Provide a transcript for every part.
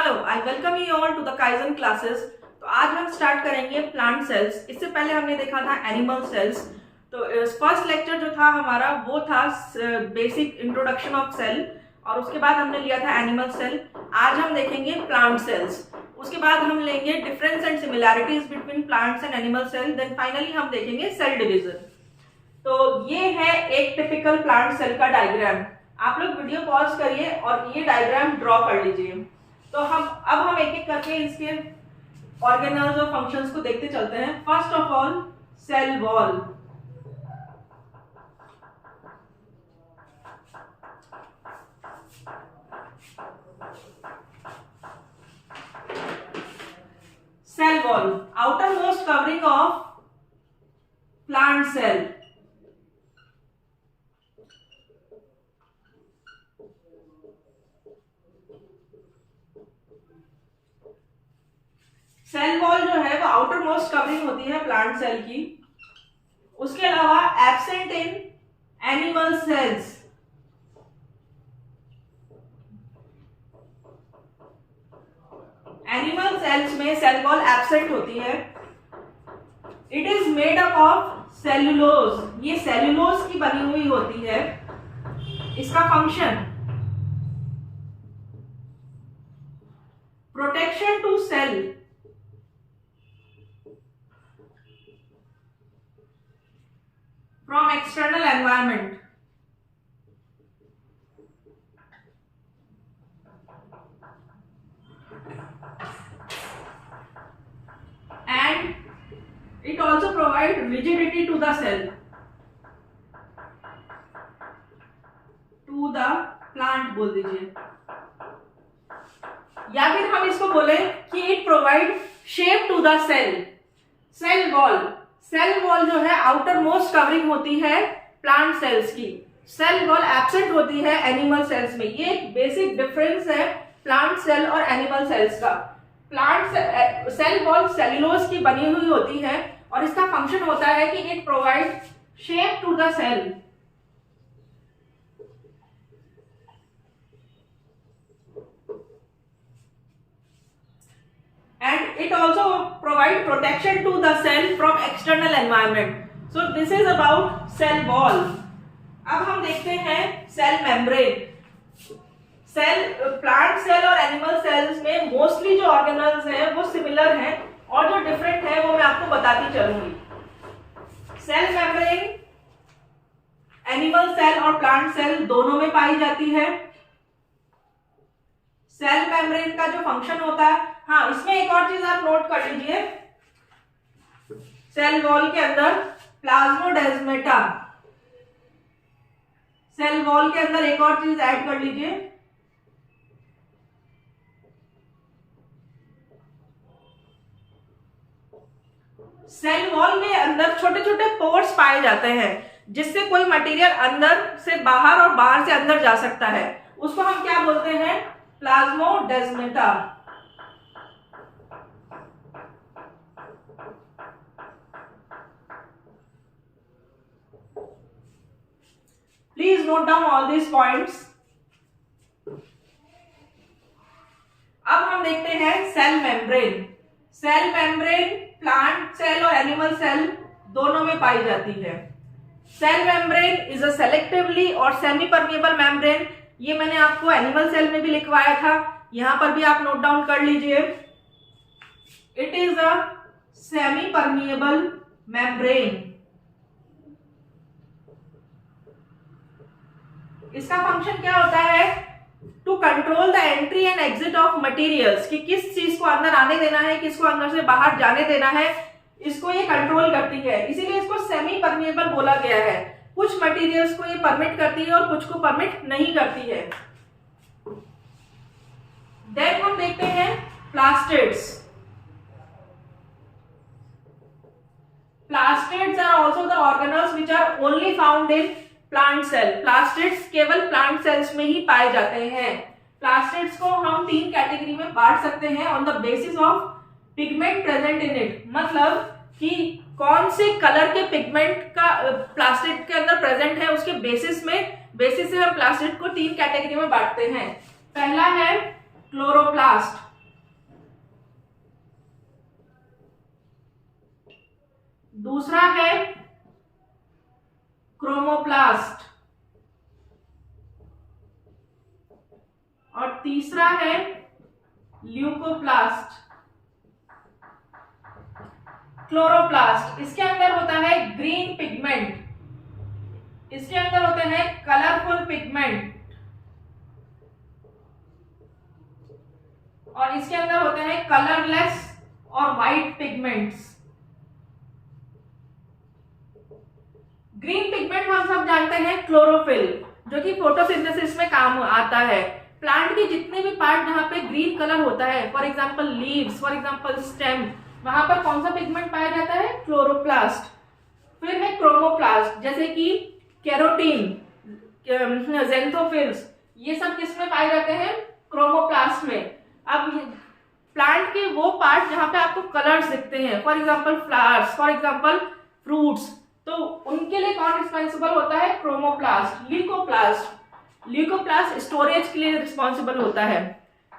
Hello, I welcome you all to the Kaizen classes. तो आज हम स्टार्ट करेंगे प्लांट सेल्स। इससे पहले हमने देखा था एनिमल सेल्स। तो फर्स्ट लेक्चर जो था हमारा वो था बेसिक इंट्रोडक्शन ऑफ सेल, और उसके बाद हमने लिया था एनिमल सेल। आज हम देखेंगे प्लांट सेल्स। उसके बाद हम लेंगे difference and similarities between plants and animal cell. Then finally हम देखेंगे सेल डिवीजन। तो ये है एक टिपिकल प्लांट सेल का डायग्राम। आप लोग वीडियो पॉज करिए और ये डायग्राम ड्रॉ कर लीजिए। तो हम एक एक करके इसके ऑर्गेनल्स और फंक्शंस को देखते चलते हैं। First of all cell wall. Cell wall, outer most covering of plant cell. Cell wall जो है वो आउटर मोस्ट कवरिंग होती है प्लांट सेल की। उसके अलावा absent in animal cells. Animal cells में सेल वॉल एब्सेंट होती है। It is made up of cellulose. ये सेल्यूलोज की बनी हुई होती है। इसका function protection to cell from external environment, and it also provide rigidity to the cell, to the plant बोल दीजिए, या फिर हम इसको बोले कि it provide shape to the cell। Cell wall, cell wall जो है आउटर मोस्ट कवरिंग होती है प्लांट सेल्स की। सेल वॉल एब्सेंट होती है एनिमल सेल्स में। ये एक बेसिक डिफरेंस है प्लांट सेल और एनिमल सेल्स का। प्लांट सेल वॉल सेल्यूलोज की बनी हुई होती है और इसका फंक्शन होता है कि it provide shape to the cell. And it also provide protection to the cell from external environment. So this is about cell wall. अब हम देखते हैं सेल मेम्ब्रेन। प्लांट सेल और एनिमल सेल्स में मोस्टली जो ऑर्गेनल्स हैं वो similar हैं, और जो डिफरेंट है वो मैं आपको बताती चलूंगी। सेल मेम्ब्रेन एनिमल सेल और प्लांट सेल दोनों में पाई जाती है। सेल मेम्ब्रेन का जो फंक्शन होता है, हाँ इसमें एक और चीज आप नोट कर लीजिए। सेल वॉल के अंदर प्लाज्मोडेस्माटा, सेल वॉल के अंदर एक और चीज ऐड कर लीजिए। सेल वॉल के अंदर छोटे छोटे पोर्स पाए जाते हैं जिससे कोई मटेरियल अंदर से बाहर और बाहर से अंदर जा सकता है। उसको हम क्या बोलते हैं? Plasmodesmata. Please note down all these points. अब हम देखते हैं cell membrane. Cell membrane plant cell और एनिमल सेल दोनों में पाई जाती है। Cell membrane is a selectively और सेमी परमिएबल मेम्ब्रेन। ये मैंने आपको एनिमल सेल में भी लिखवाया था, यहां पर भी आप नोट डाउन कर लीजिए। It is a semi permeable membrane. इसका फंक्शन क्या होता है? To control the entry and exit of materials, कि किस चीज को अंदर आने देना है, किसको अंदर से बाहर जाने देना है, इसको ये कंट्रोल करती है। इसीलिए इसको सेमी परमिएबल बोला गया है। कुछ मटेरियल्स को ये परमिट करती है और कुछ को परमिट नहीं करती है। देन हम देखते हैं plastids. Plastids are also the organelles which are only found in plant cell. Plastids केवल प्लांट सेल्स में ही पाए जाते हैं। प्लास्टिड्स को हम 3 कैटेगरी में बांट सकते हैं on the basis of pigment present in it. मतलब कि कौन से कलर के पिगमेंट का प्लास्टिड के अंदर प्रेजेंट है, उसके बेसिस से हम प्लास्टिड को 3 कैटेगरी में बांटते हैं। पहला है क्लोरोप्लास्ट। दूसरा है क्रोमोप्लास्ट और तीसरा है ल्यूकोप्लास्ट। क्लोरोप्लास्ट, इसके अंदर होता है ग्रीन पिगमेंट, इसके अंदर होते हैं कलरफुल पिगमेंट और इसके अंदर होते हैं कलरलेस और व्हाइट पिगमेंट्स। ग्रीन पिगमेंट हम सब जानते हैं क्लोरोफिल, जो कि फोटोसिंथेसिस में काम आता है। प्लांट के जितने भी पार्ट जहां पे ग्रीन कलर होता है, for example leaves, for example stem, वहां पर कौन सा पिगमेंट पाया जाता है? क्लोरोप्लास्ट। फिर है क्रोमोप्लास्ट, जैसे कि कैरोटीन, ज़ेंथोफिल्स, ये सब किसमें पाए जाते हैं? क्रोमोप्लास्ट में। अब प्लांट के वो पार्ट जहां पे आपको कलर्स दिखते हैं, for example flowers, for example fruits, तो उनके लिए कौन रिस्पॉन्सिबल होता है? क्रोमोप्लास्ट। ल्यूकोप्लास्ट स्टोरेज के लिए रिस्पॉन्सिबल होता है।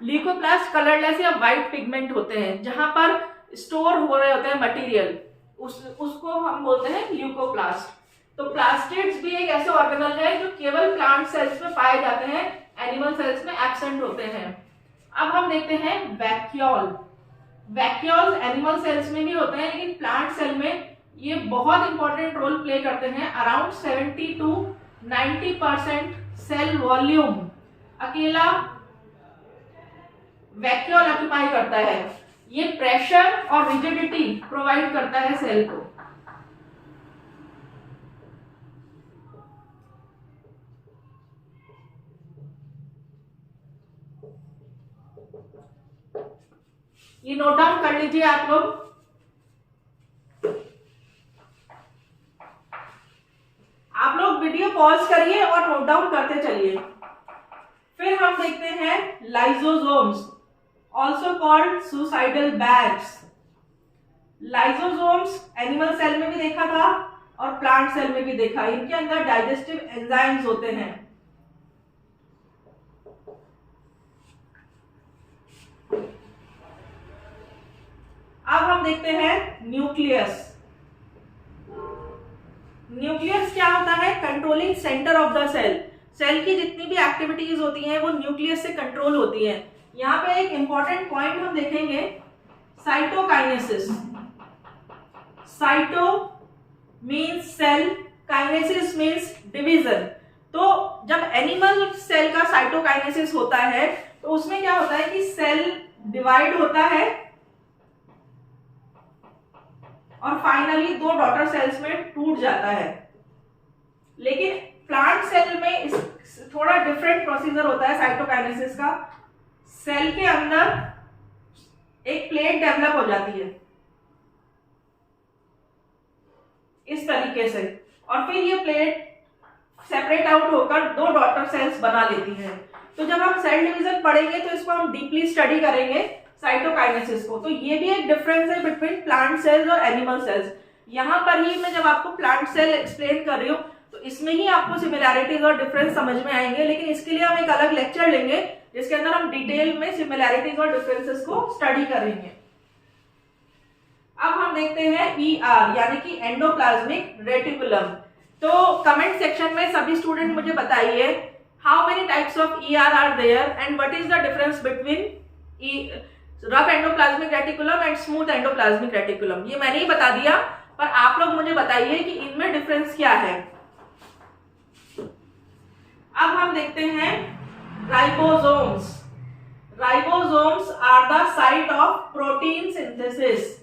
ल्यूकोप्लास्ट कलरलेस या व्हाइट पिगमेंट होते हैं, जहां पर स्टोर हो रहे होते हैं मटेरियल, उसको हम बोलते हैं ल्यूकोप्लास्ट। तो प्लास्टिड्स भी एक ऐसे ऑर्गेनल है जो केवल प्लांट सेल्स में पाए जाते हैं, एनिमल सेल्स में एब्सेंट होते हैं। अब हम देखते हैं वैक्यूल। वैक्यूल एनिमल सेल्स में भी होते हैं, लेकिन प्लांट सेल में ये बहुत इंपॉर्टेंट रोल प्ले करते हैं। अराउंड 70 to 90% सेल वॉल्यूम अकेला वैक्यूल ऑक्यूपाई करता है। ये प्रेशर और रिजिडिटी प्रोवाइड करता है सेल को। ये नोट डाउन कर लीजिए आप लोग। आप लोग वीडियो पॉज करिए और नोट डाउन करते चलिए। फिर हम देखते हैं lysosomes, also called suicidal bags. Lysosomes animal cell में भी देखा था और प्लांट सेल में भी देखा। इनके अंदर डाइजेस्टिव एंजाइम्स होते हैं। अब हम देखते हैं न्यूक्लियस। न्यूक्लियस क्या होता है? Controlling centre of the cell. Cell की जितनी भी एक्टिविटीज होती हैं वो न्यूक्लियस से कंट्रोल होती हैं। यहाँ पे एक इंपॉर्टेंट पॉइंट हम देखेंगे, cytokinesis. Cyto means cell, kinesis means division. तो जब एनिमल सेल का साइटोकाइनेसिस होता है तो उसमें क्या होता है कि सेल डिवाइड होता है और फाइनली दो डॉटर सेल्स में टूट जाता है। लेकिन प्लांट सेल में थोड़ा डिफरेंट प्रोसीजर होता है साइटोकाइनेसिस का। सेल के अंदर एक प्लेट डेवलप हो जाती है इस तरीके से, और फिर ये प्लेट सेपरेट आउट होकर दो डॉटर सेल्स बना लेती है। तो जब हम सेल डिवीजन पढ़ेंगे तो इसको हम डीपली स्टडी करेंगे, साइटोकाइनेसिस को। तो ये भी एक डिफरेंस है बिटवीन प्लांट सेल्स और एनिमल सेल्स। यहां पर ही मैं जब आपको प्लांट सेल एक्सप्लेन कर रही हूँ तो इसमें ही आपको सिमिलैरिटीज और डिफरेंस समझ में आएंगे, लेकिन इसके लिए हम एक अलग लेक्चर लेंगे जिसके अंदर हम डिटेल में सिमिलैरिटीज और डिफरेंसेस को स्टडी करेंगे। अब हम देखते हैं ER यानी कि एंडोप्लाज्मिक रेटिकुलम। तो कमेंट सेक्शन में सभी स्टूडेंट मुझे बताइए how many types of ER are there and what is the difference between rough endoplasmic reticulum and smooth endoplasmic reticulum. ये मैंने ही बता दिया, पर आप लोग मुझे बताइए कि इनमें डिफरेंस क्या है। अब हम देखते हैं ribosomes. Ribosomes are the site of protein synthesis.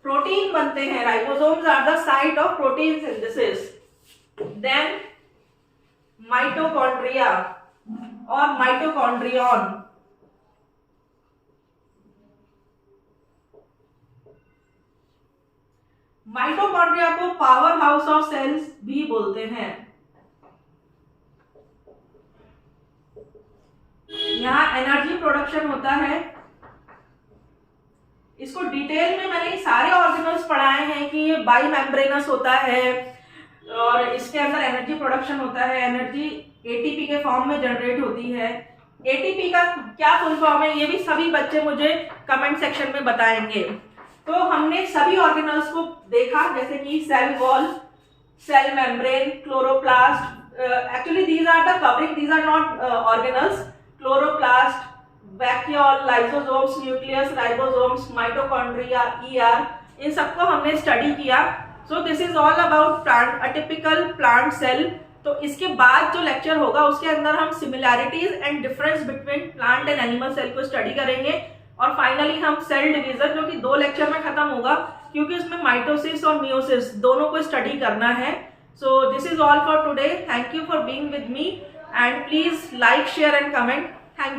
Protein बनते हैं। Ribosomes are the site of protein synthesis. Then mitochondria और माइटोकॉन्ड्रियन। माइटोकॉन्ड्रिया को पावर हाउस ऑफ सेल्स भी बोलते हैं। यहां एनर्जी प्रोडक्शन होता है। इसको डिटेल में मैंने सारे ऑर्गेनल्स पढ़ाए हैं कि ये बाई मेम्ब्रेनस होता है, और इसके अंदर एनर्जी प्रोडक्शन होता है, एनर्जी एटीपी के फॉर्म में जनरेट होती है। एटीपी का क्या फुल फॉर्म है ये भी सभी बच्चे मुझे कमेंट सेक्शन में बताएंगे। तो हमने सभी ऑर्गेनल्स को देखा, जैसे कि cell wall, cell membrane, chloroplast, actually these are the covering, these are not organelles. Chloroplast, vacuole, lysosomes, nucleus, ribosomes, mitochondria, ER, इन सबको हमने स्टडी किया। So this is all about plant, a typical plant cell. तो इसके बाद जो lecture होगा उसके अंदर हम similarities and difference between plant and animal cell को स्टडी करेंगे। और फाइनली हम सेल डिवीजन, जो कि 2 लेक्चर में खत्म होगा, क्योंकि इसमें माइटोसिस और मियोसिस दोनों को स्टडी करना है। सो this is all for today. Thank you for being with me and please like, share and comment. Thank you.